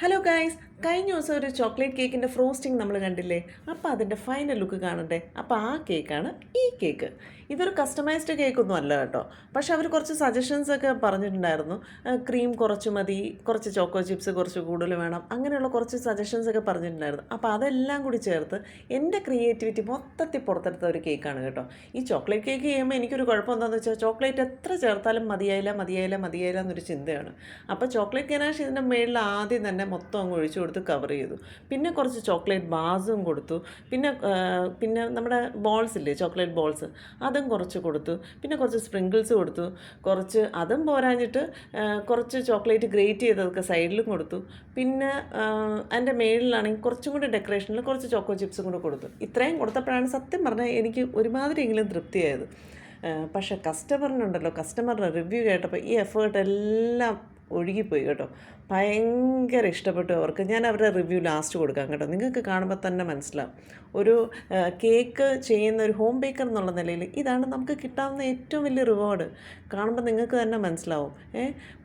Hello guys, കഴിഞ്ഞ ദിവസം ഒരു ചോക്ലേറ്റ് കേക്കിൻ്റെ ഫ്രോസ്റ്റിംഗ് നമ്മൾ കണ്ടില്ലേ? അപ്പോൾ അതിൻ്റെ ഫൈനൽ ലുക്ക് കാണണ്ടേ? അപ്പോൾ ആ കേക്കാണ് ഈ കേക്ക്. ഇതൊരു കസ്റ്റമൈസ്ഡ് കേക്കൊന്നും അല്ല കേട്ടോ. പക്ഷെ അവർ കുറച്ച് സജഷൻസ് ഒക്കെ പറഞ്ഞിട്ടുണ്ടായിരുന്നു. ക്രീം കുറച്ച് മതി, കുറച്ച് ചോക്കോ ചിപ്സ് കുറച്ച് കൂടുതൽ വേണം, അങ്ങനെയുള്ള കുറച്ച് സജഷൻസ് ഒക്കെ പറഞ്ഞിട്ടുണ്ടായിരുന്നു. അപ്പോൾ അതെല്ലാം കൂടി ചേർത്ത് എൻ്റെ ക്രിയേറ്റിവിറ്റി മൊത്തത്തിൽ പുറത്തെടുത്ത ഒരു കേക്കാണ് കേട്ടോ. ഈ ചോക്ലേറ്റ് കേക്ക് ചെയ്യുമ്പോൾ എനിക്കൊരു കുഴപ്പം എന്താണെന്ന് വെച്ചാൽ ചോക്ലേറ്റ് എത്ര ചേർത്താലും മതിയായില്ല എന്നൊരു ചിന്തയാണ്. അപ്പോൾ ചോക്ലേറ്റ് ഗനാഷ് ഇതിൻ്റെ മുകളിൽ ആദ്യം തന്നെ മൊത്തം അങ്ങ് ഒഴിച്ചു കൊടുത്ത് കവർ ചെയ്തു. പിന്നെ കുറച്ച് ചോക്ലേറ്റ് ബാസും കൊടുത്തു. പിന്നെ നമ്മുടെ ബോൾസ് ഇല്ലേ, ചോക്ലേറ്റ് ബോൾസ്, അതും കുറച്ച് കൊടുത്തു. പിന്നെ കുറച്ച് സ്പ്രിങ്കിൾസ് കൊടുത്തു. കുറച്ച് അതും പോരാഞ്ഞിട്ട് കുറച്ച് ചോക്ലേറ്റ് ഗ്രേറ്റ് ചെയ്തതൊക്കെ സൈഡിലും കൊടുത്തു. പിന്നെ അതിൻ്റെ മേളിലാണെങ്കിൽ കുറച്ചും കൂടി ഡെക്കറേഷനിൽ കുറച്ച് ചോക്കോ ചിപ്സും കൂടെ കൊടുത്തു. ഇത്രയും കൊടുത്തപ്പോഴാണ് സത്യം പറഞ്ഞാൽ എനിക്ക് ഒരുമാതിരിയെങ്കിലും തൃപ്തിയായത്. പക്ഷേ കസ്റ്റമറുടെ റിവ്യൂ കേട്ടപ്പോൾ ഈ എഫേർട്ട് എല്ലാം ഒഴുകിപ്പോയി കേട്ടോ. ഭയങ്കര ഇഷ്ടപ്പെട്ടു അവർക്ക്. ഞാൻ അവരുടെ റിവ്യൂ ലാസ്റ്റ് കൊടുക്കാം കേട്ടോ. നിങ്ങൾക്ക് കാണുമ്പോൾ തന്നെ മനസ്സിലാവും. ഒരു കേക്ക് ചെയ്യുന്ന ഒരു ഹോം ബേക്കർ എന്നുള്ള നിലയിൽ ഇതാണ് നമുക്ക് കിട്ടാവുന്ന ഏറ്റവും വലിയ റിവാർഡ്. കാണുമ്പോൾ നിങ്ങൾക്ക് തന്നെ മനസ്സിലാവും.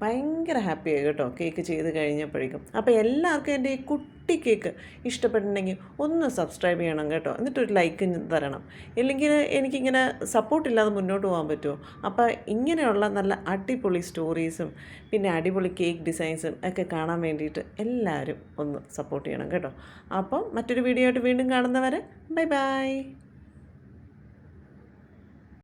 ഭയങ്കര ഹാപ്പിയായി കേട്ടോ കേക്ക് ചെയ്ത് കഴിഞ്ഞപ്പോഴേക്കും. അപ്പോൾ എല്ലാവർക്കും എൻ്റെ ഈ കുട്ടി കേക്ക് ഇഷ്ടപ്പെട്ടിട്ടുണ്ടെങ്കിൽ ഒന്ന് സബ്സ്ക്രൈബ് ചെയ്യണം കേട്ടോ. എന്നിട്ടൊരു ലൈക്ക് തരണം. ഇല്ലെങ്കിൽ എനിക്കിങ്ങനെ സപ്പോർട്ടില്ലാതെ മുന്നോട്ട് പോകാൻ പറ്റുമോ? അപ്പോൾ ഇങ്ങനെയുള്ള നല്ല അടിപൊളി സ്റ്റോറീസും പിന്നെ അടിപൊളി കേക്ക് ഡിസൈൻസും ഒക്കെ കാണാൻ വേണ്ടിയിട്ട് എല്ലാവരും ഒന്ന് സപ്പോർട്ട് ചെയ്യണം കേട്ടോ. അപ്പോൾ മറ്റൊരു വീഡിയോ ആയിട്ട് വീണ്ടും കാണുന്നവരെ ബൈ ബൈ.